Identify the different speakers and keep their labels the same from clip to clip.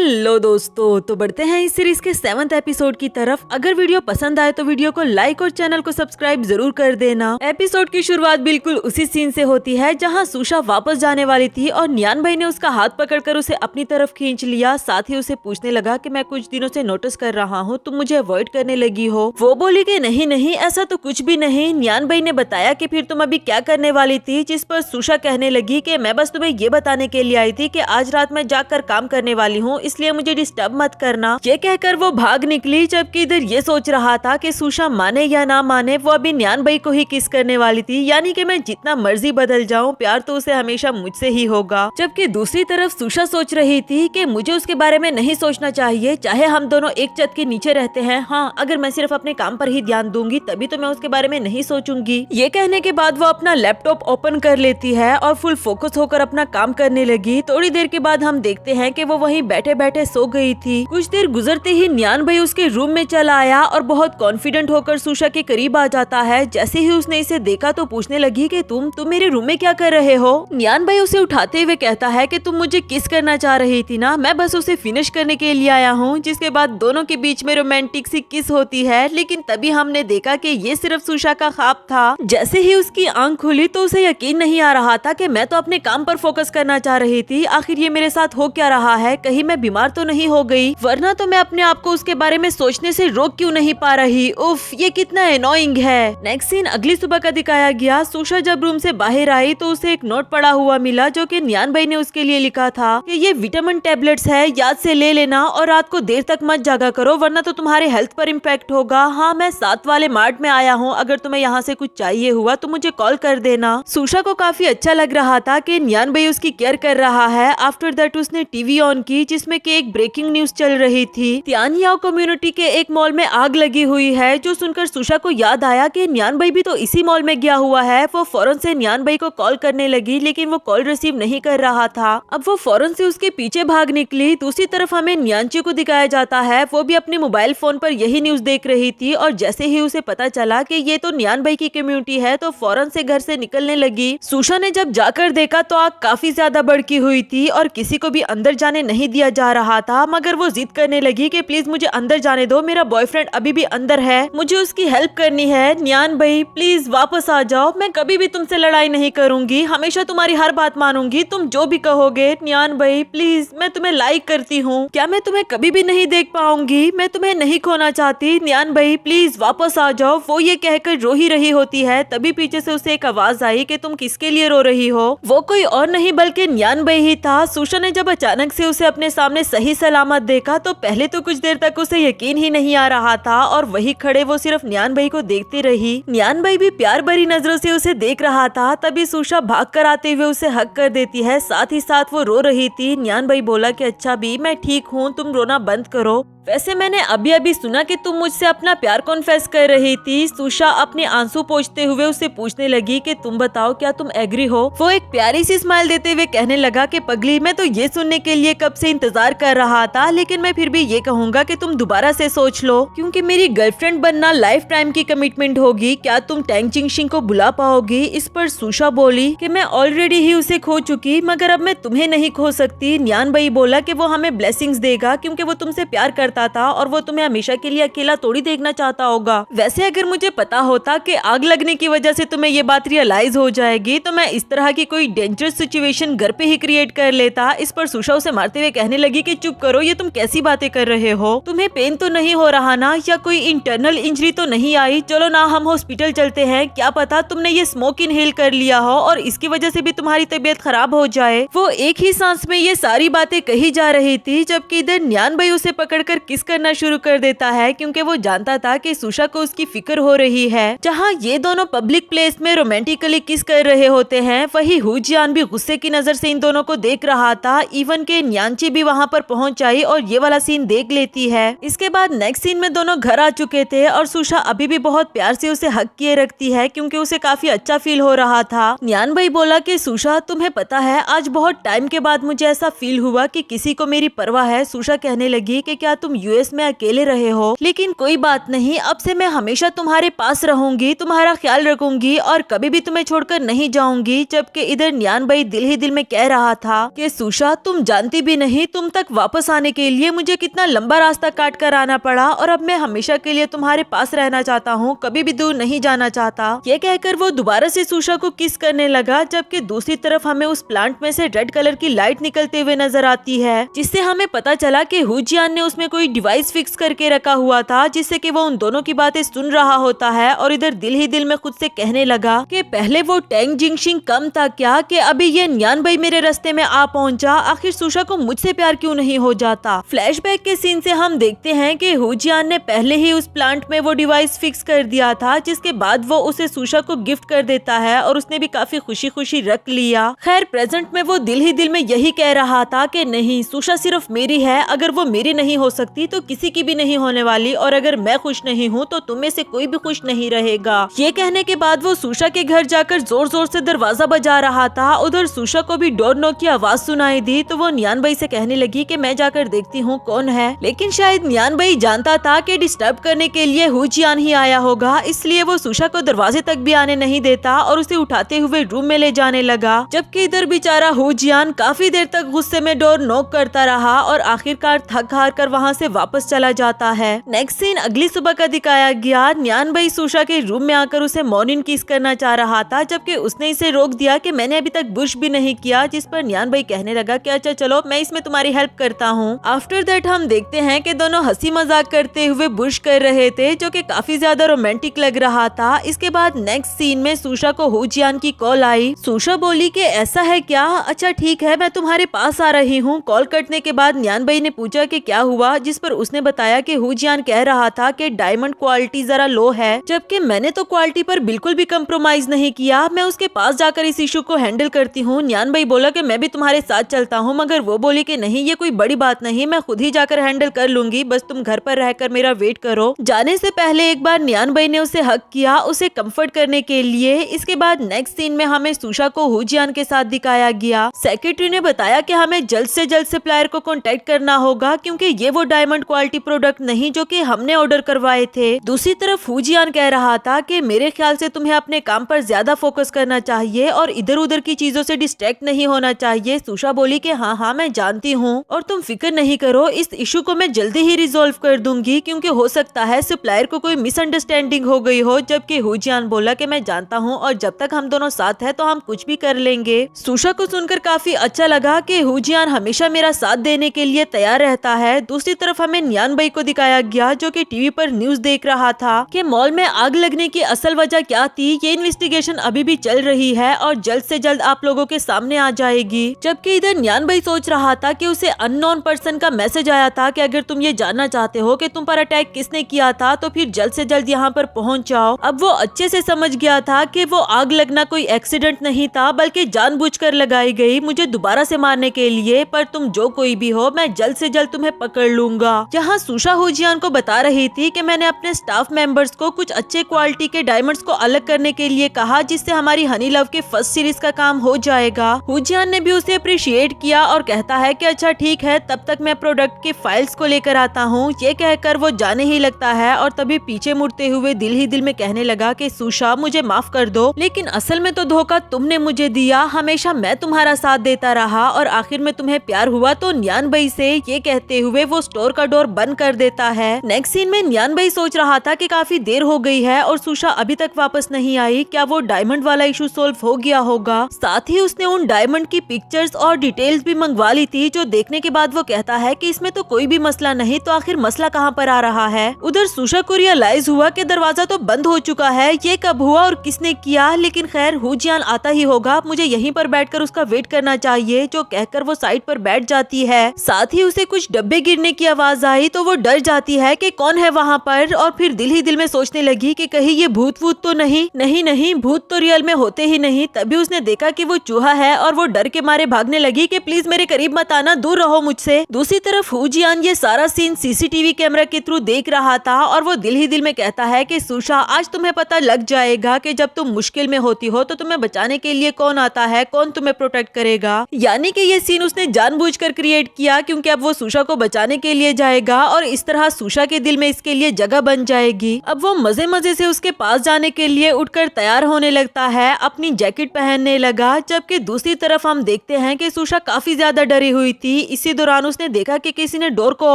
Speaker 1: Hello दोस्तों, तो बढ़ते हैं इस सीरीज के 7th एपिसोड की तरफ। अगर वीडियो पसंद आए तो वीडियो को लाइक और चैनल को सब्सक्राइब जरूर कर देना। एपिसोड की शुरुआत बिल्कुल उसी सीन से होती है जहां सुशा वापस जाने वाली थी और नियान भाई ने उसका हाथ पकड़कर उसे अपनी तरफ खींच लिया। साथ ही उसे पूछने लगा कि मैं कुछ दिनों से नोटिस कर रहा हूँ तुम मुझे अवॉइड करने लगी हो। वो बोली कि नहीं नहीं, ऐसा तो कुछ भी नहीं। नियान भाई ने बताया कि फिर तुम अभी क्या करने वाली थी, जिस पर सुशा कहने लगी कि मैं बस तुम्हें ये बताने के लिए आई थी कि आज रात मैं जाकर काम करने वाली हूँ, इसलिए मुझे डिस्टर्ब मत करना। ये कहकर वो भाग निकली, जबकि इधर ये सोच रहा था कि सुशा माने या ना माने वो अभी नियान भाई को ही किस करने वाली थी, यानी कि मैं जितना मर्जी बदल जाऊं प्यार तो उसे हमेशा मुझसे ही होगा। जबकि दूसरी तरफ सुशा सोच रही थी कि मुझे उसके बारे में नहीं सोचना चाहिए, चाहे हम दोनों एक छत के नीचे रहते हैं। हाँ, अगर मैं सिर्फ अपने काम पर ही ध्यान दूंगी तभी तो मैं उसके बारे में नहीं सोचूंगी। ये कहने के बाद वो अपना लैपटॉप ओपन कर लेती है और फुल फोकस होकर अपना काम करने लगी। थोड़ी देर के बाद हम देखते हैं कि वो वहीं बैठे बैठे सो गई थी। कुछ देर गुजरते ही नियान भाई उसके रूम में चला आया और बहुत कॉन्फिडेंट होकर सुशा के करीब आ जाता है। जैसे ही उसने इसे देखा तो पूछने लगी कि तुम मेरे रूम में क्या कर रहे हो। नियान भाई उसे उठाते हुए कहता है कि तुम मुझे किस करना चाह रही थी ना, मैं बस उसे फिनिश करने के लिए आया हूँ। जिसके बाद दोनों के बीच में रोमांटिक सी किस होती है, लेकिन तभी हमने देखा कि ये सिर्फ सुशा का ख्वाब था। जैसे ही उसकी आंख खुली तो उसे यकीन नहीं आ रहा था कि मैं तो अपने काम पर फोकस करना चाह रही थी, आखिर ये मेरे साथ हो क्या रहा है, कहीं मैं बीमार तो नहीं हो गई, वरना तो मैं अपने आप को उसके बारे में सोचने से रोक क्यों नहीं पा रही। उफ, ये कितना एनोइंग है। नेक्स्ट सीन अगली सुबह का दिखाया गया। सुशा जब रूम से बाहर आई तो उसे एक नोट पड़ा हुआ मिला जो कि नियान भाई ने उसके लिए लिखा था कि ये विटामिन टेबलेट्स है, याद से ले लेना और रात को देर तक मत जागा करो वरना तो तुम्हारे हेल्थ पर इम्पैक्ट होगा। हाँ, मैं 7 वाले मार्ट में आया हूँ, अगर तुम्हें यहाँ से कुछ चाहिए हुआ तो मुझे कॉल कर देना। सुशा को काफी अच्छा लग रहा था कि नियान भाई उसकी केयर कर रहा है। आफ्टर दैट उसने टीवी ऑन की जिसमें कि एक ब्रेकिंग न्यूज चल रही थी। तियानयाओ कम्युनिटी के एक मॉल में आग लगी हुई है, जो सुनकर सुशा को याद आया कि नियान भाई भी तो इसी मॉल में गया हुआ है। वो फौरन से नियान भाई को कॉल करने लगी, लेकिन वो कॉल रिसीव नहीं कर रहा था। अब वो फौरन से उसके पीछे भाग निकली। दूसरी तरफ हमें नियांची को दिखाया जाता है, वो भी अपने मोबाइल फोन पर यही न्यूज देख रही थी और जैसे ही उसे पता चला कि ये तो नियान भाई की कम्युनिटी है तो फौरन से घर से निकलने लगी। सुशा ने जब जाकर देखा तो आग काफी ज्यादा भड़की हुई थी और किसी को भी अंदर जाने नहीं दिया जा रहा था, मगर वो जिद करने लगी कि प्लीज मुझे अंदर जाने दो, मेरा बॉयफ्रेंड अभी भी अंदर है, मुझे उसकी हेल्प करनी है। नियान भाई प्लीज वापस आ जाओ, मैं कभी भी तुमसे लड़ाई नहीं करूंगी, हमेशा तुम्हारी हर बात मानूंगी, तुम जो भी कहोगे। नियान भाई प्लीज, मैं तुम्हें लाइक करती हूँ, क्या मैं तुम्हें कभी भी नहीं देख पाऊंगी, मैं तुम्हें नहीं खोना चाहती। नियान भाई प्लीज वापस आ जाओ। वो ये कहकर रो ही रही होती है, तभी पीछे से उसे एक आवाज आई कि तुम किसके लिए रो रही हो। वो कोई और नहीं बल्कि नियान भाई ही था। सुशा ने जब अचानक से उसे अपने सामने सही सलामत देखा तो पहले तो कुछ देर तक उसे यकीन ही नहीं आ रहा था और वही खड़े वो सिर्फ नियान भाई को देखती रही। नियान भाई भी प्यार भरी नजरों से उसे देख रहा था। तभी सुशा भाग कर आते हुए उसे हक कर देती है, साथ ही साथ वो रो रही थी। नियान भाई बोला कि अच्छा भी, मैं ठीक हूँ, तुम रोना बंद करो। वैसे मैंने अभी अभी सुना कि तुम मुझसे अपना प्यार कॉन्फेस कर रही थी। सुशा अपने आंसू पोंछते हुए उससे पूछने लगी कि तुम बताओ क्या तुम एग्री हो। वो एक प्यारी सी स्माइल देते हुए कहने लगा कि पगली, मैं तो ये सुनने के लिए कब से इंतजार कर रहा था, लेकिन मैं फिर भी ये कहूँगा कि तुम दोबारा से सोच लो, क्योंकि मेरी गर्लफ्रेंड बनना लाइफ टाइम की कमिटमेंट होगी। क्या तुम टैंग चिंगशिंग को बुला पाओगी। इस पर सुशा बोली कि मैं ऑलरेडी ही उसे खो चुकी, मगर अब मैं तुम्हें नहीं खो सकती। नियान भाई बोला कि वो हमें ब्लेसिंग्स देगा क्योंकि वो तुमसे प्यार करता था और वो तुम्हें हमेशा के लिए अकेला थोड़ी देखना चाहता होगा। वैसे अगर मुझे पता होता कि आग लगने की वजह से तुम्हें ये बात रियलाइज हो जाएगी तो मैं इस तरह की कोई डेंजरस सिचुएशन घर पे ही क्रिएट कर लेता। इस पर सुशा उसे मारते हुए कहने लगी कि चुप करो, ये तुम कैसी बातें कर रहे हो, तुम्हें पेन तो नहीं हो रहा ना, या कोई इंटरनल इंजरी तो नहीं आई, चलो ना हम हॉस्पिटल चलते हैं, क्या पता तुमने ये स्मोक इनहेल कर लिया हो और इसकी वजह से भी तुम्हारी तबीयत खराब हो जाए। वो एक ही सांस में ये सारी बातें कही जा रही थी, जबकि इधर नियान भाई उसे पकड़कर किस करना शुरू कर देता है, क्योंकि वो जानता था कि सुशा को उसकी फिक्र हो रही है। जहाँ ये दोनों पब्लिक प्लेस में रोमांटिकली किस कर रहे होते हैं, वही हुजियान भी गुस्से की नजर से इन दोनों को देख रहा था। इवन के नियांची भी वहाँ पर पहुँच आई और ये वाला सीन देख लेती है। इसके बाद नेक्स्ट सीन में दोनों घर आ चुके थे और सुशा अभी भी बहुत प्यार से उसे हक किए रखती है, क्योंकि उसे काफी अच्छा फील हो रहा था। नियान भाई बोला कि सुशा, तुम्हें पता है आज बहुत टाइम के बाद मुझे ऐसा फील हुआ कि किसी को मेरी परवाह है। सुशा कहने लगी कि क्या तुम तुम यूएस में अकेले रहे हो, लेकिन कोई बात नहीं, अब से मैं हमेशा तुम्हारे पास रहूंगी, तुम्हारा ख्याल रखूंगी और कभी भी तुम्हें छोड़कर नहीं जाऊंगी। जबकि इधर न्यान भाई दिल ही दिल में कह रहा था कि सुशा, तुम जानती भी नहीं तुम तक वापस आने के लिए मुझे कितना लंबा रास्ता काट कर आना पड़ा, और अब मैं हमेशा के लिए तुम्हारे पास रहना चाहता हूँ, कभी भी दूर नहीं जाना चाहता। ये कहकर वो दोबारा से सुशा को किस करने लगा। जबकि दूसरी तरफ हमें उस प्लांट में से रेड कलर की लाइट निकलते हुए नजर आती है, जिससे हमें पता चला कि हुजियान ने उसमें कोई डिवाइस फिक्स करके रखा हुआ था, जिससे कि वो उन दोनों की बातें सुन रहा होता है। और इधर दिल ही दिल में खुद से कहने लगा कि पहले वो टैंग जिंगशिंग कम था क्या, कि अभी ये न्यान भाई मेरे रास्ते में आ पहुंचा। आखिर सुशा को मुझसे प्यार क्यों नहीं हो जाता। फ्लैशबैक के सीन से हम देखते हैं कि हुजियान ने पहले ही उस प्लांट में वो डिवाइस फिक्स कर दिया था, जिसके बाद वो उसे सुशा को गिफ्ट कर देता है और उसने भी काफी खुशी खुशी रख लिया। खैर प्रेजेंट में वो दिल ही दिल में यही कह रहा था कि नहीं, सुशा सिर्फ मेरी है, अगर वो मेरी नहीं हो सकती तो किसी की भी नहीं होने वाली, और अगर मैं खुश नहीं हूँ तो तुम में से कोई भी खुश नहीं रहेगा। ये कहने के बाद वो सुशा के घर जाकर जोर जोर से दरवाजा बजा रहा था। उधर सुशा को भी डोर नॉक की आवाज सुनाई दी, तो वो न्यान भाई से कहने लगी कि मैं जाकर देखती हूँ कौन है। लेकिन शायद न्यान भाई जानता था कि डिस्टर्ब करने के लिए हुजियान ही आया होगा, इसलिए वो सुशा को दरवाजे तक भी आने नहीं देता और उसे उठाते हुए रूम में ले जाने लगा। जबकि इधर बेचारा हुजियान काफी देर तक गुस्से में डोर नॉक करता रहा और आखिरकार थक हार कर वहाँ से वापस चला जाता है। नेक्स्ट सीन अगली सुबह का दिखाया गया। न्यान भाई सुशा के रूम में आकर उसे मॉर्निंग किस करना चाह रहा था, जबकि उसने इसे रोक दिया कि मैंने अभी तक बुश भी नहीं किया, जिस पर न्यान भाई कहने लगा कि अच्छा चलो मैं इसमें तुम्हारी हेल्प करता हूँ। आफ्टर दैट हम देखते हैं कि दोनों हंसी मजाक करते हुए बुश कर रहे थे, जो कि काफी ज्यादा रोमांटिक लग रहा था। इसके बाद नेक्स्ट सीन में सुशा को हुजियान की कॉल आई। सुशा बोली कि ऐसा है क्या, अच्छा ठीक है मैं तुम्हारे पास आ रही हूँ। कॉल कटने के बाद न्यान भाई ने पूछा कि क्या हुआ, जिस पर उसने बताया कि हुजियान कह रहा था कि डायमंड क्वालिटी जरा लो है, जबकि मैंने तो क्वालिटी पर बिल्कुल भी कम्प्रोमाइज नहीं किया, मैं उसके पास जाकर इस इशू को हैंडल करती हूँ। न्यान भाई बोला कि मैं भी तुम्हारे साथ चलता हूँ, मगर वो बोली कि नहीं ये कोई बड़ी बात नहीं, मैं खुद ही जाकर हैंडल कर लूंगी, बस तुम घर पर रहकर मेरा वेट करो। जाने से पहले एक बार न्यान भाई ने उसे हक किया, उसे कंफर्ट करने के लिए। इसके बाद नेक्स्ट सीन में हमें सुशा को हुजियान के साथ दिखाया गया। सेक्रेटरी ने बताया कि हमें जल्द से जल्द सप्लायर को कांटेक्ट करना होगा, क्योंकि ये वो डायमंड क्वालिटी प्रोडक्ट नहीं जो कि हमने ऑर्डर करवाए थे। दूसरी तरफ हुजियान कह रहा था कि मेरे ख्याल से तुम्हें अपने काम पर ज्यादा फोकस करना चाहिए और इधर उधर की चीजों से डिस्ट्रैक्ट नहीं होना चाहिए। सुशा बोली कि हाँ मैं जानती हूँ और तुम फिक्र नहीं करो, इस इशू को मैं जल्दी ही रिजोल्व कर दूंगी, क्योंकि हो सकता है सप्लायर को कोई मिसअंडरस्टैंडिंग हो गई हो। जबकि हुजियान बोला कि मैं जानता हूँ और जब तक हम दोनों साथ हैं तो हम कुछ भी कर लेंगे। सुशा को सुनकर काफी अच्छा लगा कि हुजियान हमेशा मेरा साथ देने के लिए तैयार रहता है। दूसरी तरफ हमें न्यान भाई को दिखाया गया, जो कि टीवी पर न्यूज देख रहा था कि मॉल में आग लगने की असल वजह क्या थी। ये इन्वेस्टिगेशन अभी भी चल रही है और जल्द से जल्द आप लोगों के सामने आ जाएगी। जबकि इधर न्यान भाई सोच रहा था कि उसे अननोन पर्सन का मैसेज आया था कि अगर तुम ये जानना चाहते हो कि तुम पर अटैक किसने किया था तो फिर जल्द से जल्द यहाँ पर पहुँच जाओ। अब वो अच्छे से समझ गया था कि वो आग लगना कोई एक्सीडेंट नहीं था, बल्कि जानबूझकर लगाई गई मुझे दोबारा से मारने के लिए। पर तुम जो कोई भी हो, मैं जल्द से जल्द तुम्हें पकड़ लूंगा। यहाँ सुशा हुजियान को बता रही थी कि मैंने अपने स्टाफ मेंबर्स को कुछ अच्छे क्वालिटी के डायमंड्स को अलग करने के लिए कहा, जिससे हमारी हनी लव के फर्स्ट सीरीज का काम हो जाएगा। हुजियान ने भी उसे अप्रिशिएट किया और कहता है कि अच्छा ठीक है, तब तक मैं प्रोडक्ट के फाइल्स को लेकर आता हूँ। ये कहकर वो जाने ही लगता है और तभी पीछे मुड़ते हुए दिल ही दिल में कहने लगा कि सुशा मुझे माफ कर दो, लेकिन असल में तो धोखा तुमने मुझे दिया, हमेशा मैं तुम्हारा साथ देता रहा और आखिर में तुम्हें प्यार हुआ तो न्यान भाई से। ये कहते हुए वो स्टोर का डोर बंद कर देता है। नेक्स्ट सीन में न्यान भाई सोच रहा था कि काफी देर हो गई है और सुशा अभी तक वापस नहीं आई, क्या वो डायमंड वाला इशू सोल्व हो गया होगा। साथ ही उसने उन डायमंड की पिक्चर्स और डिटेल्स भी मंगवा ली थी, जो देखने के बाद वो कहता है कि इसमें तो कोई भी मसला नहीं, तो आखिर मसला कहाँ पर आ रहा है। उधर सुशा को रियलाइज हुआ कि दरवाजा तो बंद हो चुका है, ये कब हुआ और किसने किया। लेकिन खैर हुजियान आता ही होगा, मुझे यहीं पर बैठकर उसका वेट करना चाहिए, जो कहकर वो साइड पर बैठ जाती है। साथ ही उसे कुछ डब्बे गिरने की आवाज आई तो वो डर जाती है कि कौन है वहाँ पर, और फिर दिल ही दिल में सोचने लगी कि कहीं ये भूत वूत तो नहीं। नहीं भूत तो रियल में होते ही नहीं। तभी उसने देखा कि वो चूहा है और वो डर के मारे भागने लगी कि प्लीज मेरे करीब मत आना, दूर रहो मुझसे। दूसरी तरफ हुजियान ये सारा सीन सीसीटीवी कैमरा के थ्रू देख रहा था और वो दिल ही दिल में कहता है कि सुशा आज तुम्हें पता लग जाएगा कि जब तुम मुश्किल में होती हो तो तुम्हें बचाने के लिए कौन आता है, कौन तुम्हें प्रोटेक्ट करेगा। यानी कि ये सीन उसने जानबूझकर क्रिएट किया, क्योंकि अब वो सुशा को बचाने के लिए लिए जाएगा और इस तरह सुशा के दिल में इसके लिए जगह बन जाएगी। अब वो मजे मजे से उसके पास जाने के लिए उठकर तैयार होने लगता है, अपनी जैकेट पहनने लगा। जबकि दूसरी तरफ हम देखते हैं कि सुशा काफी ज्यादा डरी हुई थी। इसी दौरान उसने देखा कि किसी ने डोर को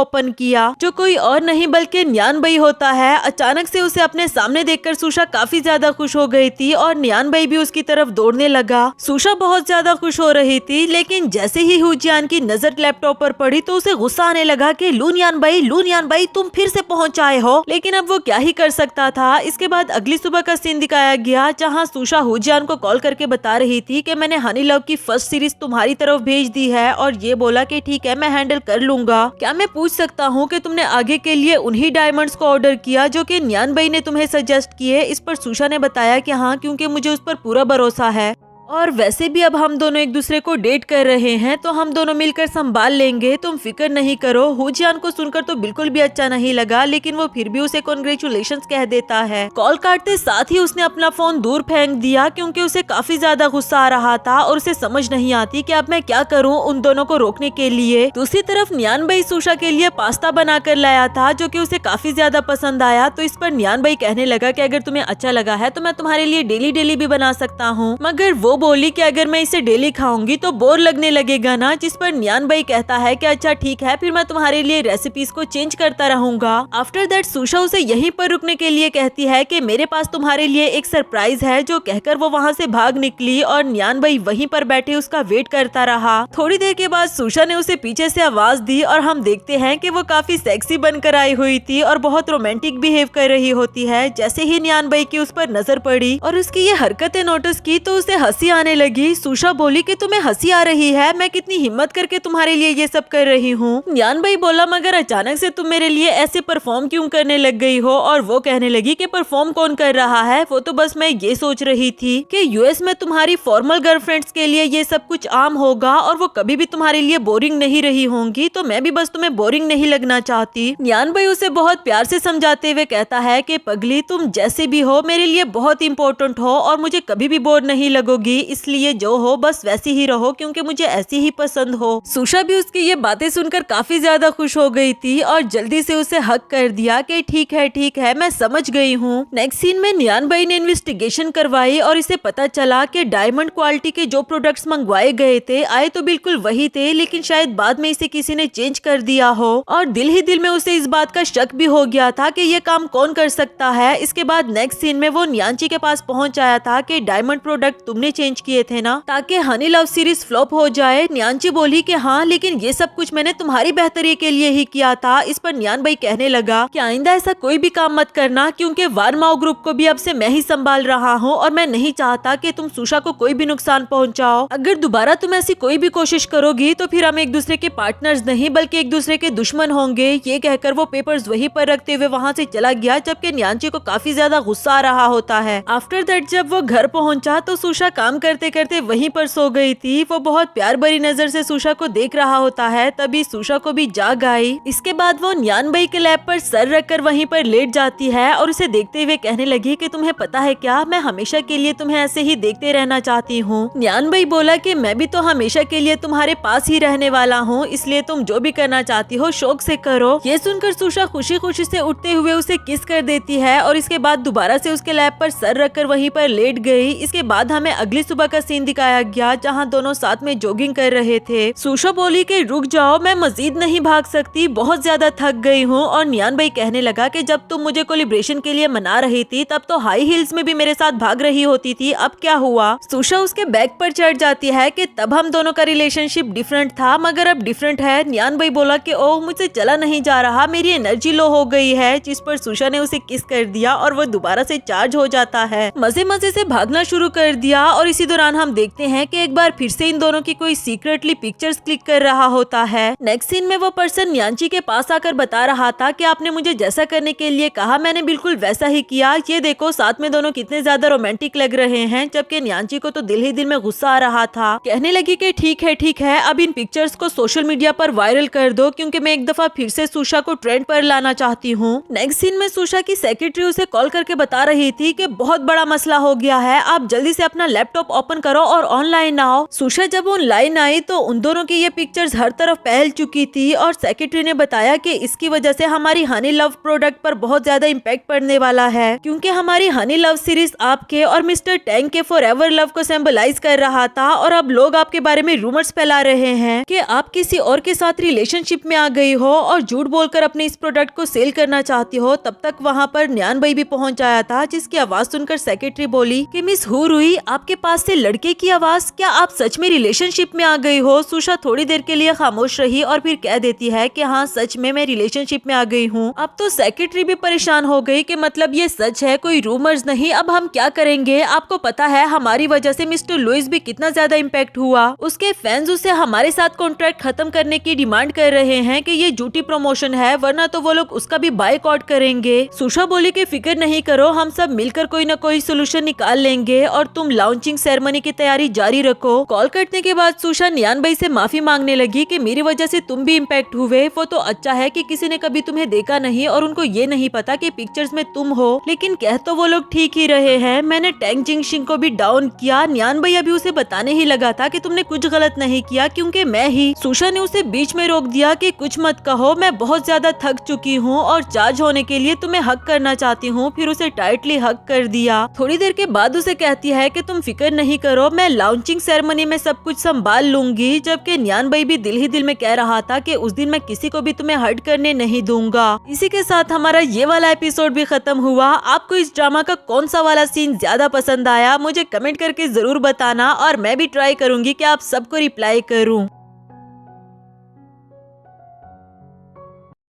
Speaker 1: ओपन किया, जो कोई और नहीं बल्कि न्यान भाई होता है। अचानक से उसे अपने सामने देखकर सुशा काफी ज्यादा खुश हो गई थी और न्यान भाई भी उसकी तरफ दौड़ने लगा। सुशा बहुत ज्यादा खुश हो रही थी, लेकिन जैसे ही हुजियान की नजर लैपटॉप पर पड़ी तो उसे गुस्सा आने लगा कि लू न्यान भाई तुम फिर से पहुंच आए हो। लेकिन अब वो क्या ही कर सकता था। इसके बाद अगली सुबह का सीन दिखाया गया, जहां सुशा हुजियान को कॉल करके बता रही थी कि मैंने हनी लव की फर्स्ट सीरीज तुम्हारी तरफ भेज दी है और ये बोला कि ठीक है मैं हैंडल कर लूंगा। क्या मैं पूछ सकता हूँ कि तुमने आगे के लिए उन्हीं डायमंड्स को ऑर्डर किया जो कि न्यान भाई ने तुम्हें सजेस्ट किए? इस पर सुशा ने बताया कि हाँ, क्योंकि मुझे उस पर पूरा भरोसा है और वैसे भी अब हम दोनों एक दूसरे को डेट कर रहे हैं तो हम दोनों मिलकर संभाल लेंगे, तुम फिक्र नहीं करो। हुजियान को सुनकर तो बिल्कुल भी अच्छा नहीं लगा, लेकिन वो फिर भी उसे कॉन्ग्रेचुलेशंस कह देता है। कॉल काटते साथ ही उसने अपना फोन दूर फेंक दिया, क्योंकि उसे काफी ज्यादा गुस्सा आ रहा था और उसे समझ नहीं आती कि अब मैं क्या करूं उन दोनों को रोकने के लिए। दूसरी तरफ न्यान भाई सुशा के लिए पास्ता बना कर लाया था, जो कि उसे काफी ज्यादा पसंद आया। तो इस पर न्यान भाई कहने लगा कि अगर तुम्हें अच्छा लगा है तो मैं तुम्हारे लिए डेली डेली भी बना सकता हूँ, मगर वो बोली कि अगर मैं इसे डेली खाऊंगी तो बोर लगने लगेगा ना। जिस पर न्यान भाई कहता है कि अच्छा ठीक है, फिर मैं तुम्हारे लिए रेसिपीज को चेंज करता रहूंगा। आफ्टर दैट सुशा उसे यहीं पर रुकने के लिए कहती है कि मेरे पास तुम्हारे लिए एक सरप्राइज है, जो कहकर वो वहाँ से भाग निकली और न्यान भाई वहीं पर बैठे उसका वेट करता रहा। थोड़ी देर के बाद सुशा ने उसे पीछे से आवाज दी और हम देखते हैं कि वो काफी सेक्सी बनकर आई हुई थी और बहुत रोमांटिक बिहेव कर रही होती है। जैसे ही न्यान भाई की उस पर नजर पड़ी और उसकी ये हरकतें नोटिस की तो उसे हंसी आने लगी। सुशा बोली कि तुम्हें हंसी आ रही है, मैं कितनी हिम्मत करके तुम्हारे लिए ये सब कर रही हूँ। न्यान भाई बोला मगर अचानक से तुम मेरे लिए ऐसे परफॉर्म क्यों करने लग गई हो? और वो कहने लगी कि परफॉर्म कौन कर रहा है, वो तो बस मैं ये सोच रही थी कि यूएस में तुम्हारी फॉर्मल गर्लफ्रेंड्स के लिए ये सब कुछ आम होगा और वो कभी भी तुम्हारे लिए बोरिंग नहीं रही होंगी, तो मैं भी बस तुम्हें बोरिंग नहीं लगना चाहती। न्यान भाई उसे बहुत प्यार से समझाते हुए कहता है कि पगली तुम जैसे भी हो मेरे लिए बहुत इंपॉर्टेंट हो और मुझे कभी भी बोर नहीं लगोगी, इसलिए जो हो बस वैसी ही रहो क्योंकि मुझे ऐसी ही पसंद हो। सुशा भी उसकी ये बातें सुनकर काफी ज्यादा खुश हो गई थी और जल्दी से उसे हक कर दिया कि ठीक है मैं समझ गई हूँ। नेक्स्ट सीन में न्यान भाई ने इन्वेस्टिगेशन करवाई और इसे पता चला कि डायमंड क्वालिटी के जो प्रोडक्ट्स मंगवाए गए थे आए तो बिल्कुल वही थे, लेकिन शायद बाद में इसे किसी ने चेंज कर दिया हो और दिल ही दिल में उसे इस बात का शक भी हो गया था कि ये काम कौन कर सकता है। इसके बाद नेक्स्ट सीन में वो न्यानची के पास पहुंच आया था कि डायमंड प्रोडक्ट तुमने चेंज किए थे ना, ताकि हनी लव सीरीज फ्लॉप हो जाए। न्यानची बोली कि हाँ, लेकिन ये सब कुछ मैंने तुम्हारी बेहतरी के लिए ही किया था। इस पर न्यान भाई कहने लगा कि आइंदा ऐसा कोई भी काम मत करना, क्योंकि वारमाओ ग्रुप को भी अब से मैं ही संभाल रहा हूँ और मैं नहीं चाहता कि तुम सुशा को कोई भी नुकसान पहुँचाओ। अगर दोबारा तुम ऐसी कोई भी कोशिश करोगी तो फिर हम एक दूसरे के पार्टनर्स नहीं बल्कि एक दूसरे के दुश्मन होंगे। ये कहकर वो पेपर्स वहीं पर रखते हुए वहाँ से चला गया, जबकि न्यानची को काफी ज्यादा गुस्सा आ रहा होता है। आफ्टर दैट जब वो घर पहुँचा तो सुशा काम करते करते वहीं पर सो गई थी। वो बहुत प्यार भरी नजर से सुशा को देख रहा होता है, तभी सुशा को भी जाग आई। इसके बाद वो न्यान भाई के लैब पर सर रखकर वहीं पर लेट जाती है और उसे देखते हुए कहने लगी कि तुम्हें पता है क्या, मैं हमेशा के लिए तुम्हें ऐसे ही देखते रहना चाहती हूँ। न्यान भाई बोला कि मैं भी तो हमेशा के लिए तुम्हारे पास ही रहने वाला हूँ, इसलिए तुम जो भी करना चाहती हो शौक से करो। ये सुनकर सुशा खुशी खुशी से उठते हुए उसे किस कर देती है और इसके बाद दोबारा से उसके लैब पर सर रखकर वहीं पर लेट गई। इसके बाद हमें अगली सुबह का सीन दिखाया गया, जहाँ दोनों साथ में जॉगिंग कर रहे थे। सुशा बोली कि रुक जाओ, मैं मजीद नहीं भाग सकती, बहुत ज्यादा थक गई हूँ। और न्यान भाई कहने लगा कि जब तुम मुझे कोलिब्रेशन के लिए मना रही थी तब तो हाई हील्स में भी मेरे साथ भाग रही होती थी, अब क्या हुआ? सुशा उसके बैक पर चढ़ जाती है कि तब हम दोनों का रिलेशनशिप डिफरेंट था मगर अब डिफरेंट है। न्यान भाई बोला कि ओह मुझसे चला नहीं जा रहा, मेरी एनर्जी लो हो गई है। जिस पर सुशा ने उसे किस कर दिया और वो दोबारा से चार्ज हो जाता है। मजे मजे से भागना शुरू कर दिया और इसी दौरान हम देखते हैं कि एक बार फिर से इन दोनों की कोई सीक्रेटली पिक्चर्स क्लिक कर रहा होता है। नेक्स्ट सीन में वो पर्सन न्यानची के पास आकर बता रहा था कि आपने मुझे जैसा करने के लिए कहा मैंने बिल्कुल वैसा ही किया, ये देखो साथ में दोनों कितने ज्यादा रोमांटिक लग रहे हैं। जबकि न्यानची को तो दिल ही दिल में गुस्सा आ रहा था। कहने लगी कि ठीक है, अब इन पिक्चर्स को सोशल मीडिया पर वायरल कर दो, क्योंकि मैं एक दफा फिर से सुशा को ट्रेंड पर लाना चाहती हूँ। नेक्स्ट सीन में सुशा की सेक्रेटरी उसे कॉल करके बता रही थी कि बहुत बड़ा मसला हो गया है, आप जल्दी से अपना लैपटॉप लैपटॉप ओपन करो और ऑनलाइन आओ। सुशा जब ऑनलाइन आई तो उन दोनों की ये पिक्चर्स हर तरफ फैल चुकी थी और सेक्रेटरी ने बताया कि इसकी वजह से हमारी हनी लव प्रोडक्ट पर बहुत ज्यादा इम्पैक्ट पड़ने वाला है, क्योंकि हमारी हनी लव सीरीज आपके और मिस्टर टैंग के फॉरएवर लव को सिंबलाइज कर रहा था और अब लोग आपके बारे में रूमर्स फैला रहे हैं कि आप किसी और के साथ रिलेशनशिप में आ गई हो और झूठ बोलकर अपने इस प्रोडक्ट को सेल करना चाहती हो। तब तक वहाँ पर न्यान भाई भी पहुँच आया था, जिसकी आवाज सुनकर सेक्रेटरी बोली कि मिस हू रुई, आपके पास से लड़के की आवाज, क्या आप सच में रिलेशनशिप में आ गई हो? सुशा थोड़ी देर के लिए खामोश रही और फिर कह देती है कि हाँ सच में मैं रिलेशनशिप में आ गई हूँ। अब तो सेक्रेटरी भी परेशान हो गई कि मतलब ये सच है, कोई रूमर्स नहीं, अब हम क्या करेंगे? आपको पता है हमारी वजह से मिस्टर लुइस भी कितना ज्यादा इम्पैक्ट हुआ। उसके फैंस उसे हमारे साथ कॉन्ट्रैक्ट खत्म करने की डिमांड कर रहे हैं कि ये झूठी प्रमोशन है, वरना तो वो लोग उसका भी बायकॉट करेंगे। सुशा बोली कि फिक्र नहीं करो, हम सब मिलकर कोई न कोई सोल्यूशन निकाल लेंगे और तुम लॉन्चिंग सेरेमनी की तैयारी जारी रखो। कॉल कटने के बाद सुशा न्यान भाई से माफी मांगने लगी कि मेरी वजह से तुम भी इम्पैक्ट हुए। वो तो अच्छा है कि किसी ने कभी तुम्हें देखा नहीं और उनको ये नहीं पता कि पिक्चर्स में तुम हो, लेकिन कह तो वो लोग ठीक ही रहे हैं। मैंने टैंग जिंगशिंग को भी डाउन किया। न्यान भाई अभी उसे बताने ही लगा था कि तुमने कुछ गलत नहीं किया, क्योंकि मैं ही। सुशा ने उसे बीच में रोक दिया कि कुछ मत कहो, मैं बहुत ज्यादा थक चुकी हूँ और चार्ज होने के लिए तुम्हें हक करना चाहती हूँ। फिर उसे टाइटली हक कर दिया। थोड़ी देर के बाद उसे कहती है कि तुम फिक्र नहीं करो, मैं लॉन्चिंग सेरेमनी में सब कुछ संभाल लूंगी। जबकि न्यान भाई भी दिल ही दिल में कह रहा था कि उस दिन मैं किसी को भी तुम्हें हर्ट करने नहीं दूंगा। इसी के साथ हमारा ये वाला एपिसोड भी खत्म हुआ। आपको इस ड्रामा का कौन सा वाला सीन ज्यादा पसंद आया मुझे कमेंट करके जरूर बताना और मैं भी ट्राई करूंगी कि आप सबको रिप्लाई करूं।